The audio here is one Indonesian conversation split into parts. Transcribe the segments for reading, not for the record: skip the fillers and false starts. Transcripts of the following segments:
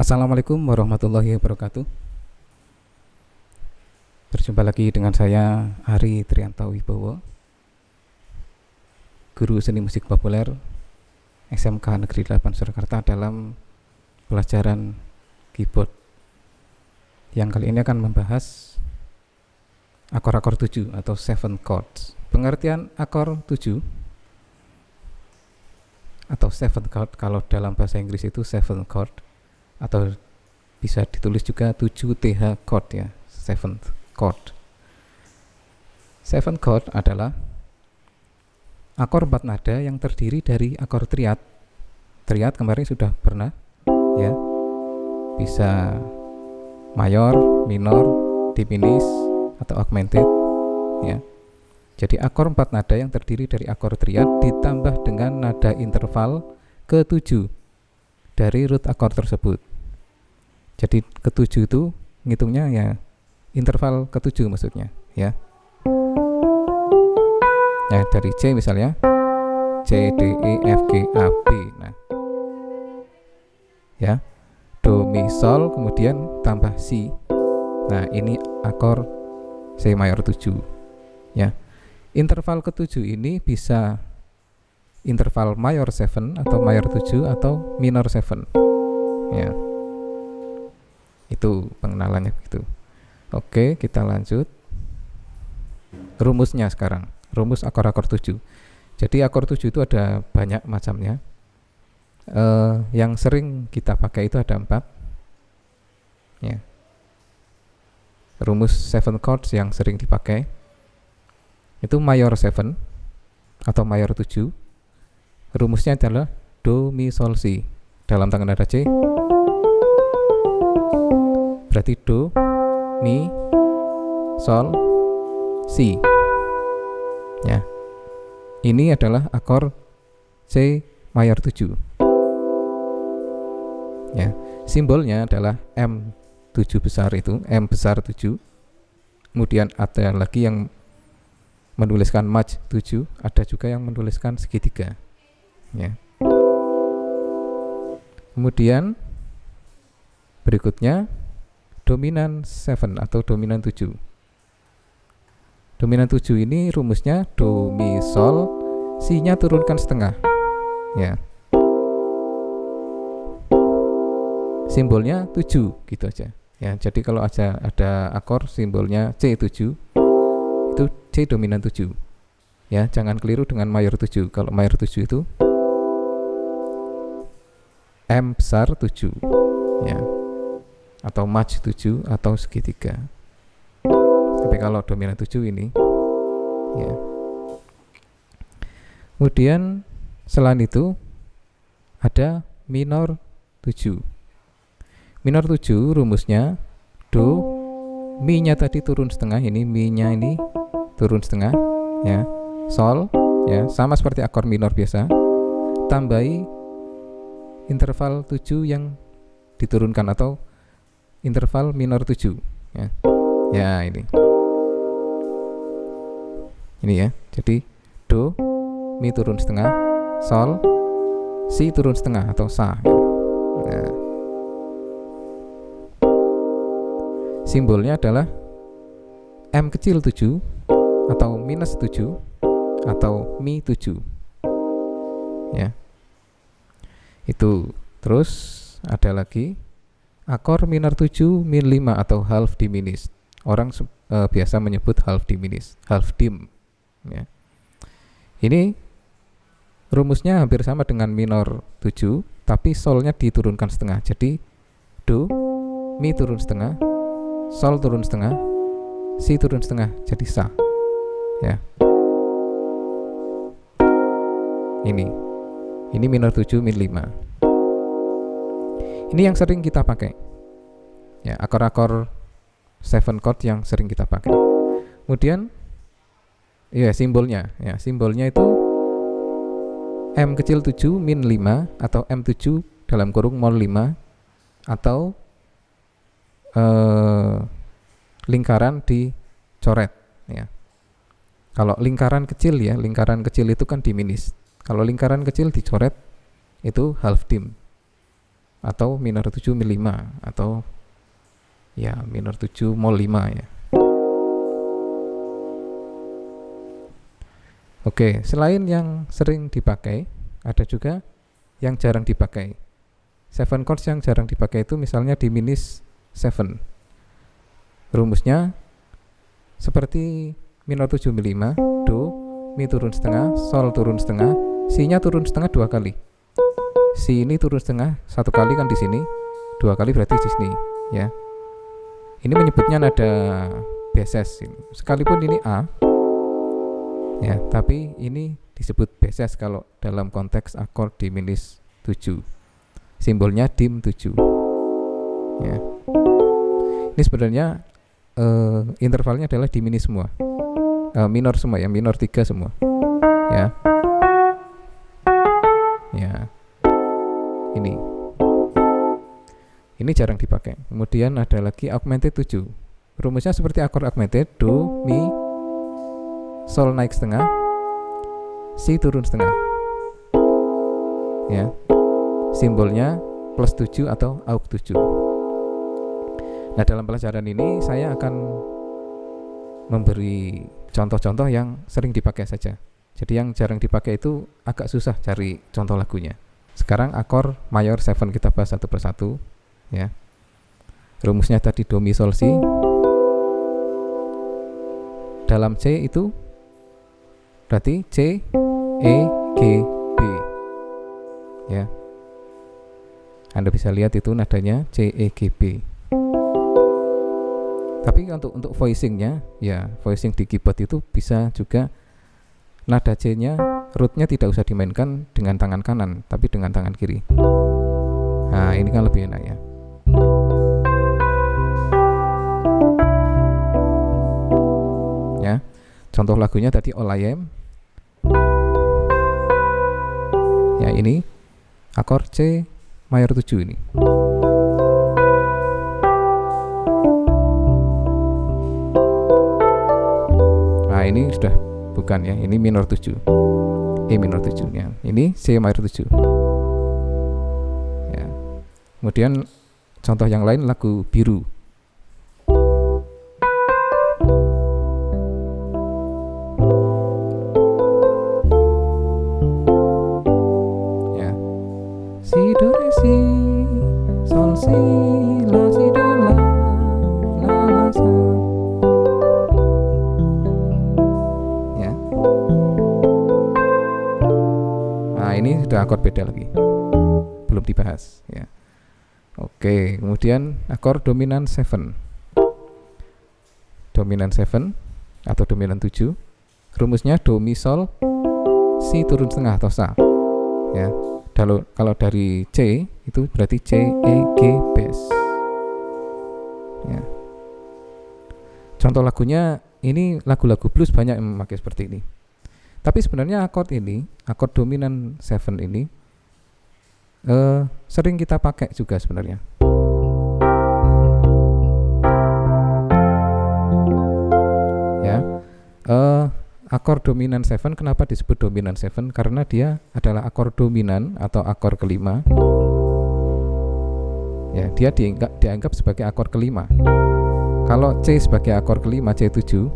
Assalamualaikum warahmatullahi wabarakatuh. Berjumpa lagi dengan saya Ari Trianto Wibowo, guru seni musik populer SMK Negeri 8 Surakarta dalam pelajaran keyboard yang kali ini akan membahas akor-akor 7 atau 7 chords. Pengertian akor 7 atau 7 chord kalau dalam bahasa Inggris itu 7 chord, atau bisa ditulis juga 7th chord ya, 7th chord. 7 chord adalah akor 4 nada yang terdiri dari akor triad. Triad kemarin sudah pernah ya, bisa mayor, minor, diminished atau augmented ya. Jadi akor 4 nada yang terdiri dari akor triad ditambah dengan nada interval ke-7 dari root akor tersebut. Jadi ke-7 itu ngitungnya ya interval ke-7 maksudnya ya. Ya dari C misalnya C, D, E, F, G, A, B. Nah ya, Do, Mi, Sol kemudian tambah Si. Nah ini akor C mayor 7 ya. Interval ke-7 ini bisa interval mayor 7 atau mayor 7 atau minor 7 ya. Itu pengenalannya gitu. Oke, kita lanjut rumusnya sekarang. Rumus akor-akor 7. Jadi akor 7 itu ada banyak macamnya. Yang sering kita pakai itu ada 4 ya. Rumus 7 chords yang sering dipakai itu mayor 7 atau mayor 7. Rumusnya adalah Do, Mi, Sol, Si. Dalam tangan nada C berarti Do, Mi, Sol, Si ya. Ini adalah akor C mayor 7 ya. Simbolnya adalah M7 besar, itu M besar 7. Kemudian ada lagi yang menuliskan maj 7, ada juga yang menuliskan segitiga ya. Kemudian berikutnya dominan 7 atau dominan 7. Dominan 7 ini rumusnya Do, Mi, Sol, Si nya turunkan setengah ya. Simbolnya 7 gitu aja ya. Jadi kalau ada akor simbolnya C7 itu C dominan 7 ya. Jangan keliru dengan mayor 7. Kalau mayor 7 itu M besar 7 ya, atau maj 7 atau segitiga. Tapi kalau dominan 7 ini ya. Kemudian selain itu ada minor 7. Minor 7 rumusnya Do, Mi nya tadi turun setengah, ini Mi nya ini turun setengah ya. Sol ya, sama seperti akor minor biasa, tambahi interval 7 yang diturunkan atau interval minor 7 ya. Ya ini ya. Jadi Do, Mi turun setengah, Sol, Si turun setengah atau Sa ya. Nah, simbolnya adalah M kecil 7 atau minus 7 atau Mi 7 ya. Itu. Terus ada lagi akor minor 7 min 5 atau half diminished. Orang biasa menyebut half diminished, half dim ya. Ini rumusnya hampir sama dengan minor 7, tapi solnya diturunkan setengah. Jadi Do, Mi turun setengah, Sol turun setengah, Si turun setengah, jadi Sa ya. Ini minor 7 min 5. Ini yang sering kita pakai ya, akor-akor 7 chord yang sering kita pakai. Kemudian ya simbolnya itu M kecil 7 min 5 atau M7 dalam kurung mol 5 atau lingkaran dicoret ya. Kalau lingkaran kecil ya, lingkaran kecil itu kan diminished. Kalau lingkaran kecil dicoret itu half dim atau minor 7 mil 5 atau ya minor 7 mol 5 ya. Oke, selain yang sering dipakai, ada juga yang jarang dipakai. 7 chords yang jarang dipakai itu misalnya diminished 7. Rumusnya seperti minor 7 mil 5, do, mi turun setengah, sol turun setengah, si-nya turun setengah 2 kali. Si ini turun setengah 1 kali kan di sini, 2 kali berarti di sini, ya. Ini menyebutnya nada beses ini. Sekalipun ini A, ya, tapi ini disebut beses kalau dalam konteks akord diminished 7. Simbolnya dim 7. Ya. Ini sebenarnya intervalnya adalah diminished semua. Minor semua ya, minor 3 semua. Ya. Ya. Ini jarang dipakai. Kemudian ada lagi augmented 7. Rumusnya seperti akord augmented, do, mi, sol naik setengah, si turun setengah. Ya. Simbolnya plus 7 atau aug 7. Nah, dalam pelajaran ini saya akan memberi contoh-contoh yang sering dipakai saja. Jadi yang jarang dipakai itu agak susah cari contoh lagunya. Sekarang akor mayor 7 kita bahas satu persatu, ya. Rumusnya tadi do mi sol si. Dalam C itu berarti C, E, G, B. Ya. Anda bisa lihat itu nadanya C, E, G, B. Tapi untuk voicingnya, ya voicing di keyboard itu bisa juga nada C-nya, rootnya tidak usah dimainkan dengan tangan kanan, tapi dengan tangan kiri. Nah, ini kan lebih enak ya. Ya, contoh lagunya tadi All I Am. Ya, ini akor C mayor 7 ini. Nah, ini sudah bukan ya, ini minor 7. E minor 7 ya. Ini C mayor 7. Ya. Kemudian contoh yang lain lagu Biru. Ya. Si do re si sol si la si do la la sa. Ini sudah akord beda lagi, belum dibahas ya. Oke, kemudian akor dominan 7. Dominan 7 atau dominan 7. Rumusnya do mi sol si turun setengah atau sa. Ya. Kalau dari C itu berarti C, E, G, bass. Ya. Contoh lagunya ini lagu-lagu blues banyak yang memakai seperti ini. Tapi sebenarnya akord ini, akord dominan 7 ini sering kita pakai juga sebenarnya. Ya, akord dominan 7 kenapa disebut dominan 7? Karena dia adalah akord dominan atau akor kelima. Ya, dia dianggap sebagai akor kelima. Kalau C sebagai akor kelima, C7,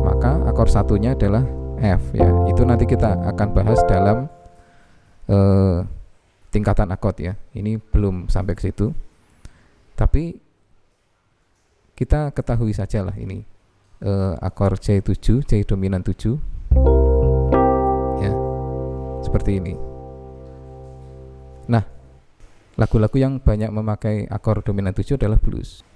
maka akor satunya adalah F ya. Itu nanti kita akan bahas dalam tingkatan akord ya. Ini belum sampai ke situ. Tapi kita ketahui sajalah ini akor C7, C dominan 7. Ya. Seperti ini. Nah, lagu-lagu yang banyak memakai akor dominan 7 adalah blues.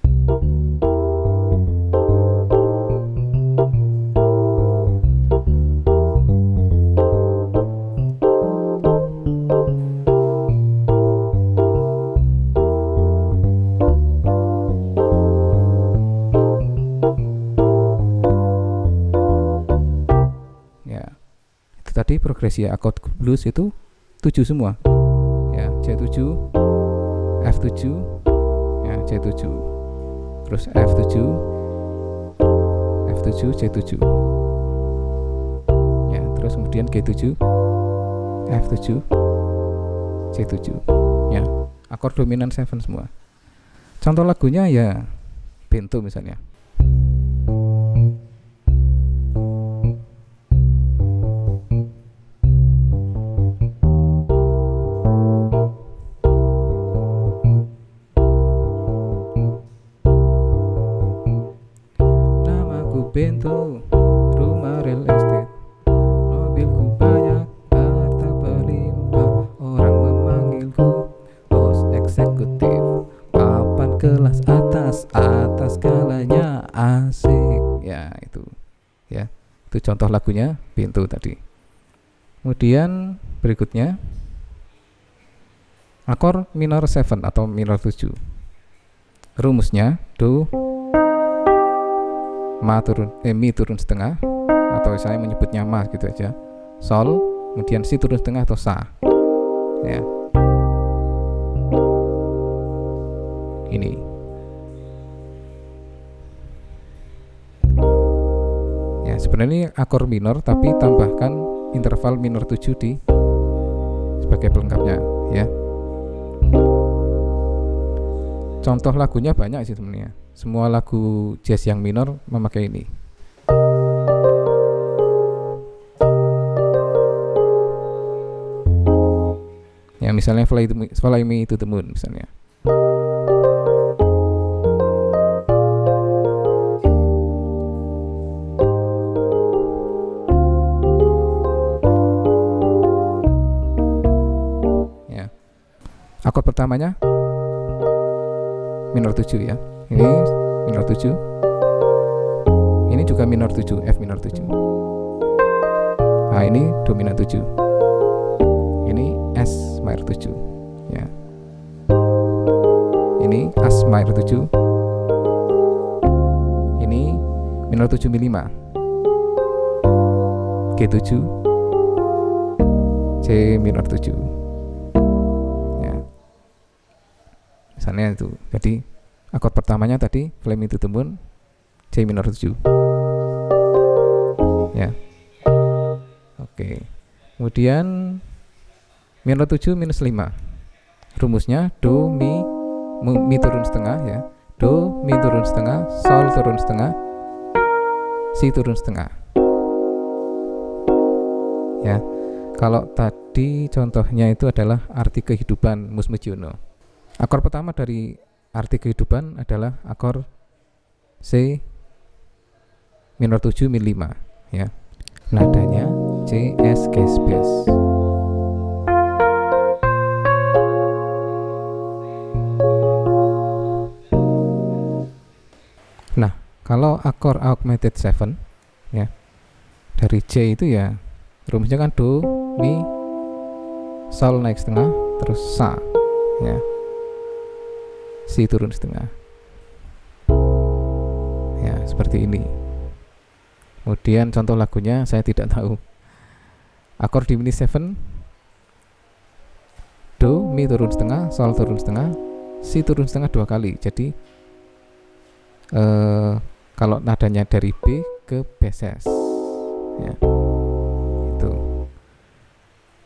Tadi progresi akord blues itu 7 semua ya, C7, F7 ya, C7, terus F7, F7, C7 ya, terus kemudian G7, F7, C7 ya. akor dominan 7 semua. Contoh lagunya ya Bento misalnya. Namaku Bento, rumah real estate, mobilku banyak, harta berlimpah, orang memanggilku bos eksekutif, papan kelas atas skalanya asik. Ya itu contoh lagunya Bento tadi. Kemudian berikutnya akor minor 7 atau minor 7. Rumusnya do, mi turun setengah, atau saya menyebutnya ma gitu aja, sol, kemudian si turun setengah atau sa. Ya. Ini. Ya, sebenarnya ini akor minor tapi tambahkan interval minor 7 di sebagai pelengkapnya, ya. Contoh lagunya banyak sih sebenarnya. Semua lagu jazz yang minor memakai ini. Ya, misalnya Fly Me to the Moon misalnya. Ya. Akor pertamanya minor 7 ya. Ini minor 7. Ini juga minor 7, F minor 7. Nah, ini dominan 7. Ini S minor 7 ya. Ini As minor 7. Ini minor 7 mi 5. G7. C minor 7. Ya. Misalnya itu. Jadi akord pertamanya tadi Fly Me to the Moon, C minor 7. Ya. Oke. Kemudian minor 7 minus 5. Rumusnya do, mi turun setengah ya. Do, mi turun setengah, sol turun setengah, si turun setengah. Ya. Kalau tadi contohnya itu adalah arti kehidupan Mus Mujiono. Akor pertama dari arti kehidupan adalah akor C minor 7 mi 5 ya. Nadanya C S gas bass. Nah, kalau akor augmented 7 ya, dari C itu ya rumusnya kan do, mi, sol naik setengah, terus sa ya. Si turun setengah. Ya, seperti ini. Kemudian contoh lagunya saya tidak tahu. Akor di mini 7, do, mi turun setengah, sol turun setengah, si turun setengah 2 kali. Jadi kalau nadanya dari B ke Bass ya. Itu.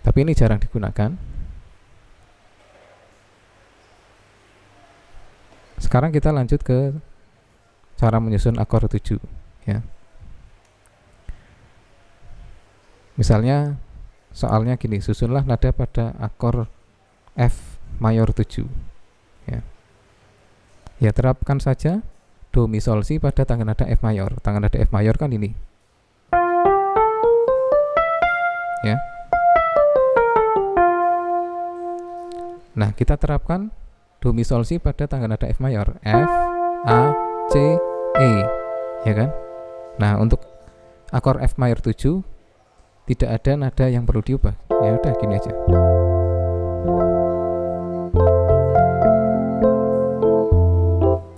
Tapi ini jarang digunakan. Sekarang kita lanjut ke cara menyusun akor 7 ya. Misalnya soalnya gini, susunlah nada pada akor F mayor 7 ya. Ya, terapkan saja do mi sol si pada tangga nada F mayor. Tangga nada F mayor kan ini. Ya. Nah, kita terapkan do mi sol si pada tangga nada F mayor, F, A, C, E, ya kan? Nah, untuk akor F mayor 7 tidak ada nada yang perlu diubah. Ya udah gini aja.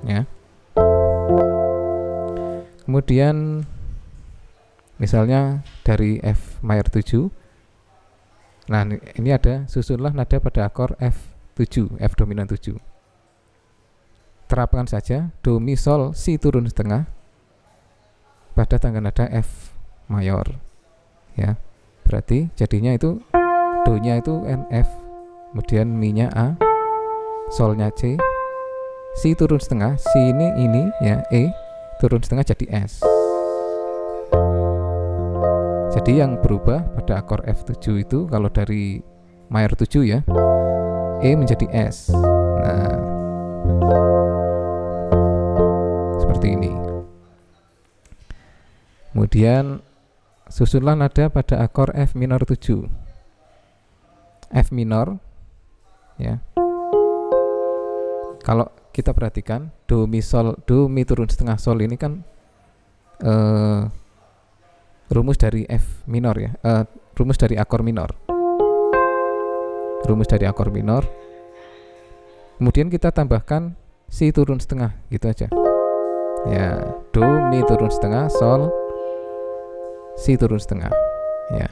Ya. Kemudian misalnya dari F mayor 7. Nah, ini ada susunlah nada pada akor F7, F dominan 7. Terapkan saja do mi sol si turun setengah pada tangga nada F mayor. Ya. Berarti jadinya itu do nya itu F, kemudian mi nya A, solnya C, si turun setengah, si ini ya E turun setengah jadi S. Jadi yang berubah pada akor F7 itu kalau dari mayor 7 ya, E menjadi S. Nah, seperti ini. Kemudian susunlah nada pada akor F minor 7. F minor ya. Kalau kita perhatikan do mi sol, do mi turun setengah sol ini kan rumus dari F minor ya, rumus dari akor minor. Rumus dari akor minor. Kemudian kita tambahkan si turun setengah gitu aja. Ya, do mi turun setengah sol si turun setengah ya.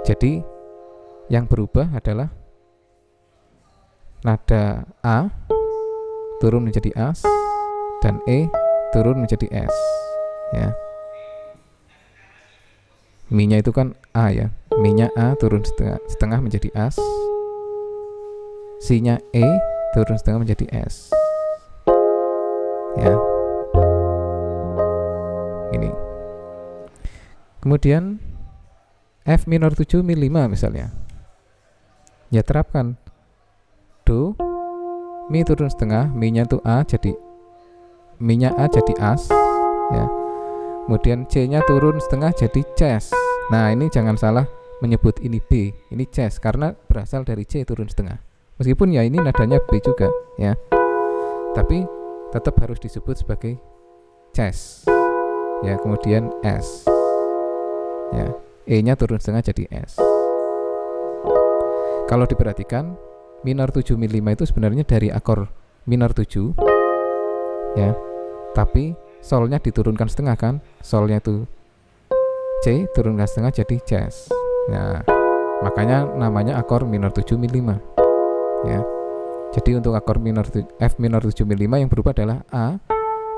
Jadi yang berubah adalah nada A turun menjadi As dan E turun menjadi S ya. Mi-nya itu kan A ya. Mi-nya A turun setengah menjadi As. Si-nya E turun setengah menjadi S ya. Ini. Kemudian F minor 7 mi 5 misalnya. Ya terapkan do mi turun setengah, mi-nya itu A jadi mi-nya A jadi As ya. Kemudian C-nya turun setengah jadi Ces. Nah, ini jangan salah menyebut ini B, ini Ces karena berasal dari C turun setengah. Meskipun ya ini nadanya B juga ya. Tapi tetap harus disebut sebagai Ces. Ya, kemudian S. Ya, E-nya turun setengah jadi S. Kalau diperhatikan minor 7 mi 5 itu sebenarnya dari akor minor 7 ya. Tapi solnya diturunkan setengah kan, solnya itu C turunkan setengah jadi Ces. Nah, makanya namanya akor minor 7 mi 5 ya. Jadi untuk akor minor F minor 7 mi 5 yang berubah adalah A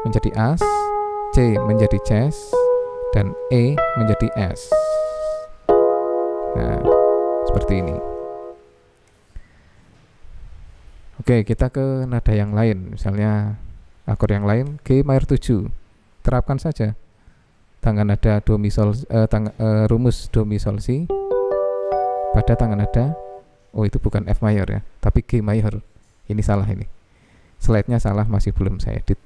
menjadi As, C menjadi Ces, dan E menjadi S. Nah, seperti ini. Oke, kita ke nada yang lain. Misalnya akor yang lain G mayor 7. Terapkan saja tangan nada do mi sol, rumus do mi sol si pada tangan nada. Oh, itu bukan F mayor ya, tapi G mayor. Ini salah ini. Slide-nya salah, masih belum saya edit.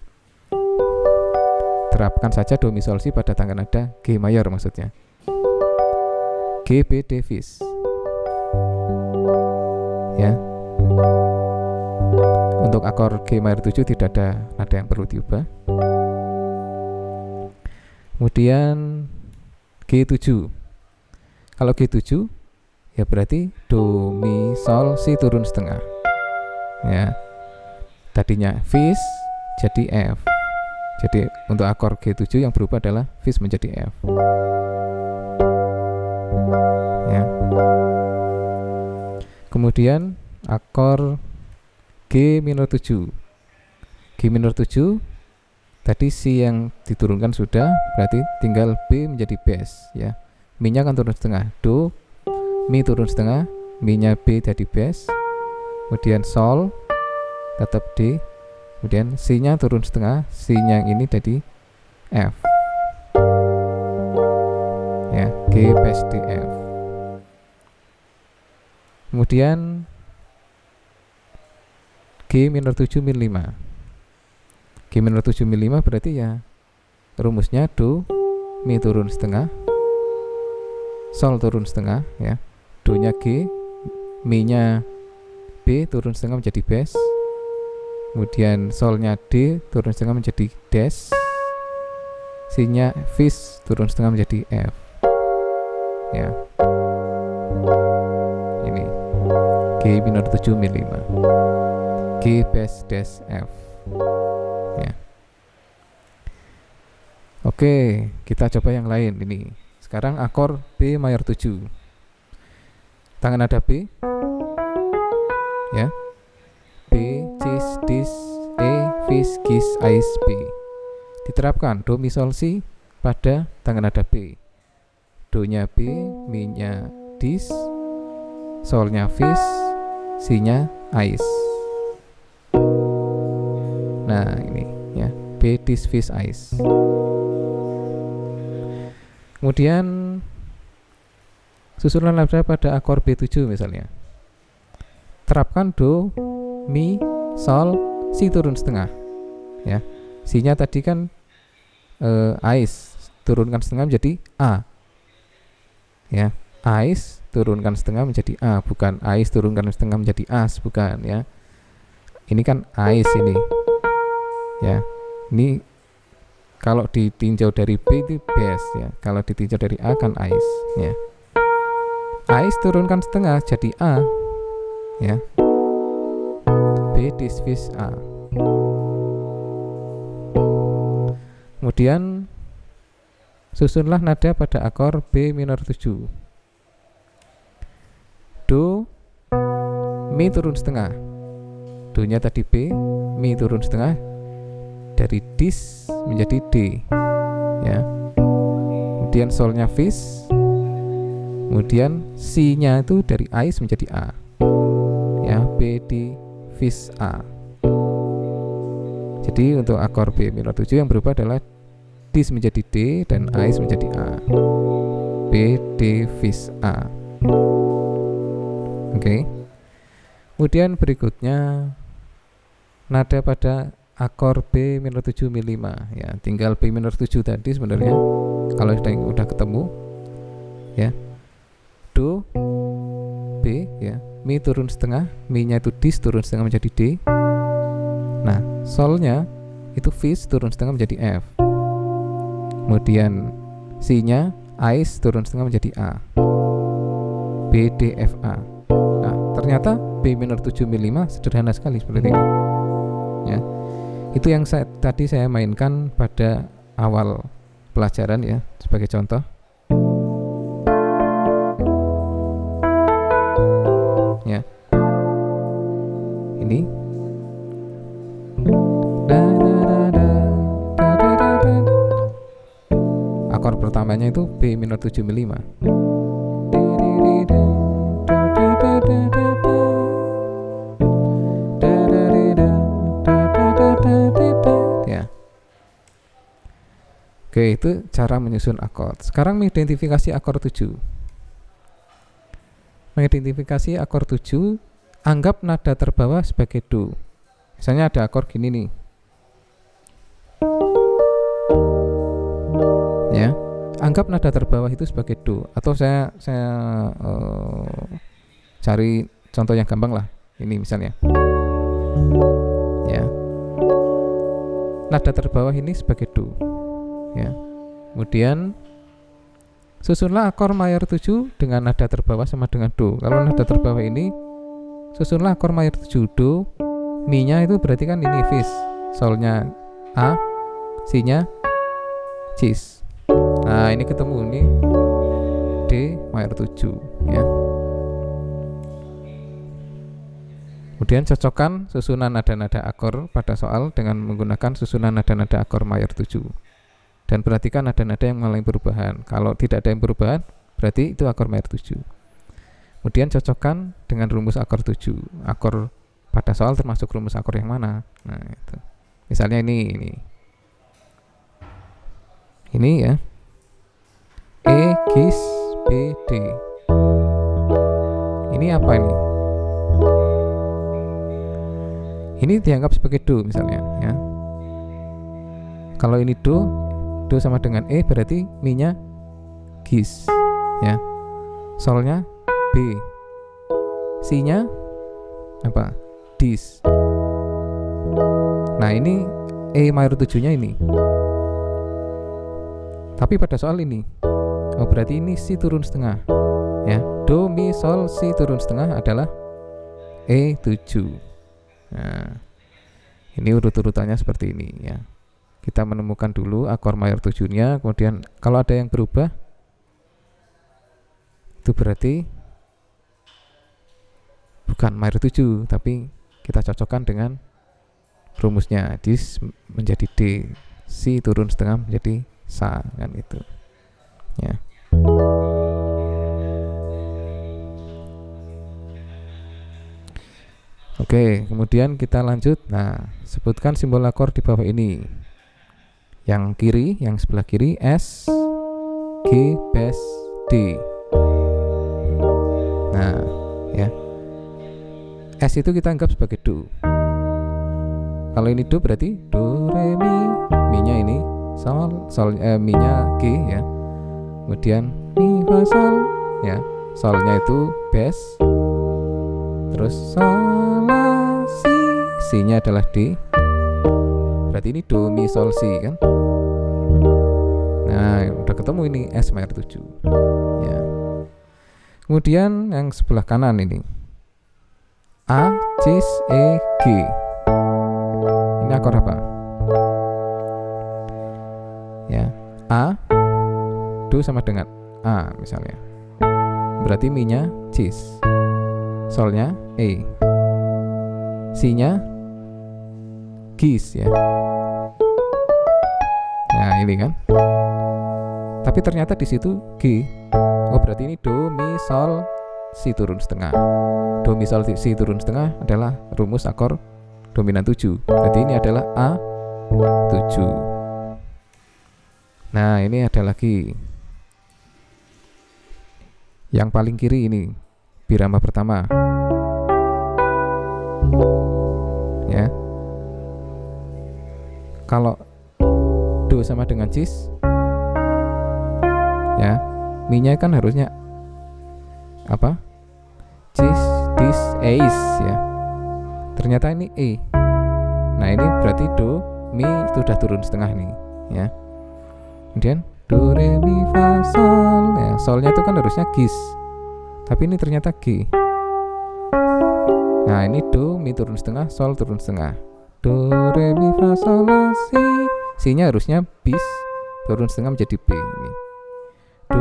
Terapkan saja do mi sol si pada tangan nada G mayor maksudnya. G B D fis. Ya. Untuk akor G mayor 7 tidak ada nada yang perlu diubah. Kemudian G7. Kalau G7 ya berarti do mi sol si turun setengah. Ya. Tadinya fis jadi F. Jadi untuk akor G7 yang berubah adalah fis menjadi F. Ya. Kemudian akor G minor 7. G minor 7 tadi si yang diturunkan sudah, berarti tinggal B menjadi bass ya. Mi-nya kan turun setengah, do mi turun setengah, mi-nya B jadi bass. Kemudian sol tetap D. Kemudian si-nya turun setengah, si-nya yang ini jadi F. Ya, G bass D F. Kemudian G minor 7 mi 5. G minor 7 mi 5 berarti ya rumusnya do mi turun setengah, sol turun setengah ya. Do-nya G, mi-nya B turun setengah menjadi bass. Kemudian solnya D turun setengah menjadi dash. Si-nya fis turun setengah menjadi F. Ya. Ini G minor 7 mi 5. G bass dash F ya. Oke, kita coba yang lain ini. Sekarang akor B mayor 7. Tangan nada B ya. B, cis, dis, E, fis, gis, ais, B. Diterapkan do mi sol si pada tangan nada B. Do-nya B, mi-nya dis, solnya fish, C-nya ice. Nah ini ya, B this fish ice. Kemudian susunan nada pada akor B7 misalnya. Terapkan do, mi, sol, si turun setengah. Ya, si-nya tadi kan ice, turunkan setengah menjadi A. Ya, ice turunkan setengah menjadi A, bukan ice turunkan setengah menjadi as, bukan ya. Ini kan ice ini. Ya, ini kalau ditinjau dari B itu base ya. Kalau ditinjau dari A kan ice ya. Ice turunkan setengah jadi A ya. B this fish A. Kemudian susunlah nada pada akor B minor 7. Do, mi turun setengah. Do nya tadi B, mi turun setengah, dari dis menjadi D ya. Kemudian solnya fish, kemudian C nya itu dari ice menjadi A ya, B di fish A. Jadi untuk akor B minor 7 yang berubah adalah dis menjadi D dan ice menjadi A, B D fish A. Oke. Kemudian berikutnya nada pada akor B minor 7 mi 5 ya, tinggal B minor 7 tadi sebenarnya kalau udah ketemu ya. Do, B ya, mi turun setengah, mi nya itu dis turun setengah menjadi D. Nah solnya itu fish turun setengah menjadi F. Kemudian C nya ice turun setengah menjadi A, B D F A. Nah ternyata B minor 7 mi 5 sederhana sekali seperti ini ya. Itu yang tadi saya mainkan pada awal pelajaran ya, sebagai contoh. Ya. Ini. Akor pertamanya itu B minor 7 mi 5. Ya. Oke, itu cara menyusun akord. Sekarang mengidentifikasi akor 7. Mengidentifikasi akor 7, anggap nada terbawah sebagai do. Misalnya ada akor gini nih. Ya. Anggap nada terbawah itu sebagai do, atau saya cari contoh yang gampang lah. Ini misalnya. Ya. Nada terbawah ini sebagai do. Ya. Kemudian susunlah akor mayor 7 dengan nada terbawah sama dengan do. Kalau nada terbawah ini susunlah akor mayor 7 do, mi nya itu berarti kan ini fish, solnya A, C nya cheese. Nah ini ketemu ini D mayor 7 ya. Kemudian cocokkan susunan nada-nada akor pada soal dengan menggunakan susunan nada-nada akor mayor 7. Dan perhatikan nada-nada yang mengalami perubahan. Kalau tidak ada yang perubahan, berarti itu akor mayor 7. Kemudian cocokkan dengan rumus akor 7. Akor pada soal termasuk rumus akor yang mana? Nah, itu. Misalnya ini. Ini ya. E, gis, B, D. Ini apa ini? Ini dianggap sebagai do misalnya ya. Kalau ini do sama dengan E berarti mi nya gis ya. Solnya B. C nya apa? Dis. Nah ini E mayor 7 nya ini. Tapi pada soal ini, oh berarti ini Si turun setengah ya. Do, mi, sol, Si turun setengah adalah E7. Nah, ini urut-urutannya seperti ini ya. Kita menemukan dulu akor mayor 7-nya, kemudian kalau ada yang berubah, itu berarti bukan mayor 7, tapi kita cocokkan dengan rumusnya. Dis menjadi D, Si turun setengah menjadi Sa, kan itu ya. Oke, kemudian kita lanjut. Nah, sebutkan simbol akord di bawah ini. Yang kiri, yang sebelah kiri S, G, bass, D. Nah, ya. S itu kita anggap sebagai do. Kalau ini do berarti do, re, mi. Mi-nya ini sol, mi-nya G ya. Kemudian mi, fa, sol ya. Solnya itu bass. Terus sol, la, si. Si-nya adalah D. Berarti ini do, mi, sol, si kan. Nah, udah ketemu ini S mayor 7 ya. Kemudian yang sebelah kanan ini A, C, E, G. Ini akord apa? Ya, A, do sama dengan A misalnya. Berarti mi-nya C, solnya E, si-nya Gis ya. Nah, ini kan. Tapi ternyata di situ G. Oh, berarti ini do, mi, sol, si turun setengah. Do, mi, sol, si turun setengah adalah rumus akor dominan 7. Berarti ini adalah A7. Nah, ini ada lagi. Yang paling kiri ini birama pertama. Ya. Kalau do sama dengan cis, ya, mi-nya kan harusnya apa? Cis, dis, eis ya. Ternyata ini E. Nah, ini berarti do, mi sudah turun setengah nih, ya. Kemudian do, re, mi, fa, sol. Ya, solnya itu kan harusnya gis. Tapi ini ternyata G. Nah, ini do, mi turun setengah, sol turun setengah. Do, re, mi, fa, sol, la, si. Si-nya harusnya bis, turun setengah menjadi B ini. Do,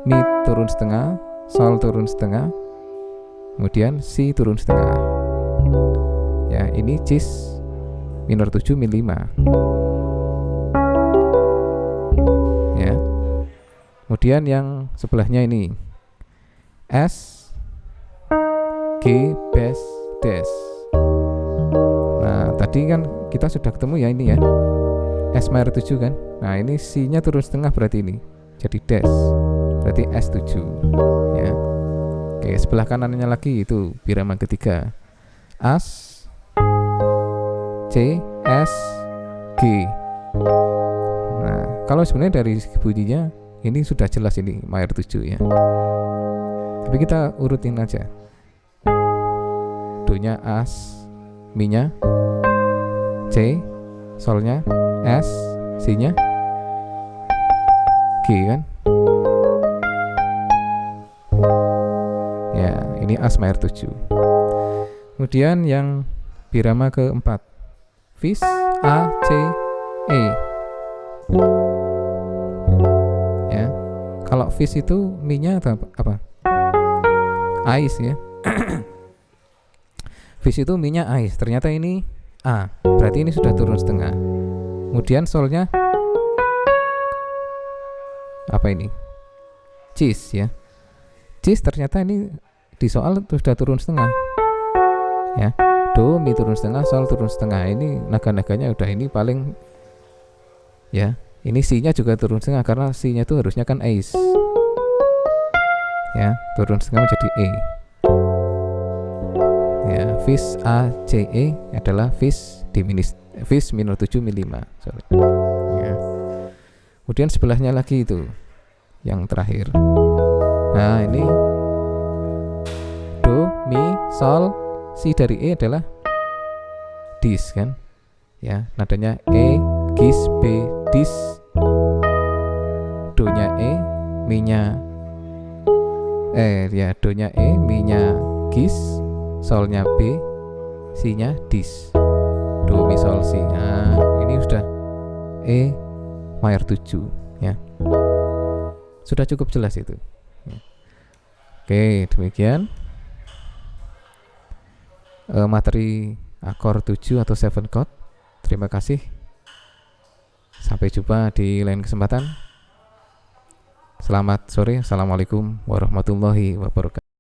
mi turun setengah, sol turun setengah, kemudian si turun setengah. Ya, ini cis minor 7 min 5. Ya. Kemudian yang sebelahnya ini S, G, bass, des. Nah, tadi kan kita sudah ketemu ya ini ya, S mayor 7 kan. Nah, ini si-nya turun setengah berarti ini jadi des, berarti S7 ya. Oke, sebelah kanannya lagi itu birama ketiga As, C, S, G. Nah, kalau sebenarnya dari bunyinya ini sudah jelas ini mayor 7 ya. Tapi kita urutin aja. Do-nya As, Mi-nya C, solnya S, Si-nya G kan. Ya, ini As mayor 7. Kemudian yang birama keempat Fis, A, C, E. Ya, kalau Fis itu Mi-nya apa? Ais ya. Fis itu Mi-nya Ais. Ternyata ini A. Berarti ini sudah turun setengah. Kemudian solnya apa ini? Cis ya. Cis ternyata ini di soal sudah turun setengah. Ya. Do, mi turun setengah, sol turun setengah. Ini naga-naganya udah ini paling ya. Ini si-nya juga turun setengah karena si-nya itu harusnya kan Ais. Ya, turun setengah menjadi E. Ya, Fis A, C, E adalah Fis diminis, Fis minor 7 min 5. Sorry. Ya. Kemudian sebelahnya lagi itu yang terakhir. Nah, ini do, mi, sol, si dari E adalah dis kan. Ya, nadanya E, gis, B, dis. Do-nya E, mi-nya ya, do-nya E, mi-nya gis, solnya B, si-nya dis. Do, mi, sol, si. Nah, ini sudah E mayor 7 ya. Sudah cukup jelas itu. Oke, demikian materi akor 7 atau 7 chord. Terima kasih. Sampai jumpa di lain kesempatan. Selamat sore. Assalamualaikum warahmatullahi wabarakatuh.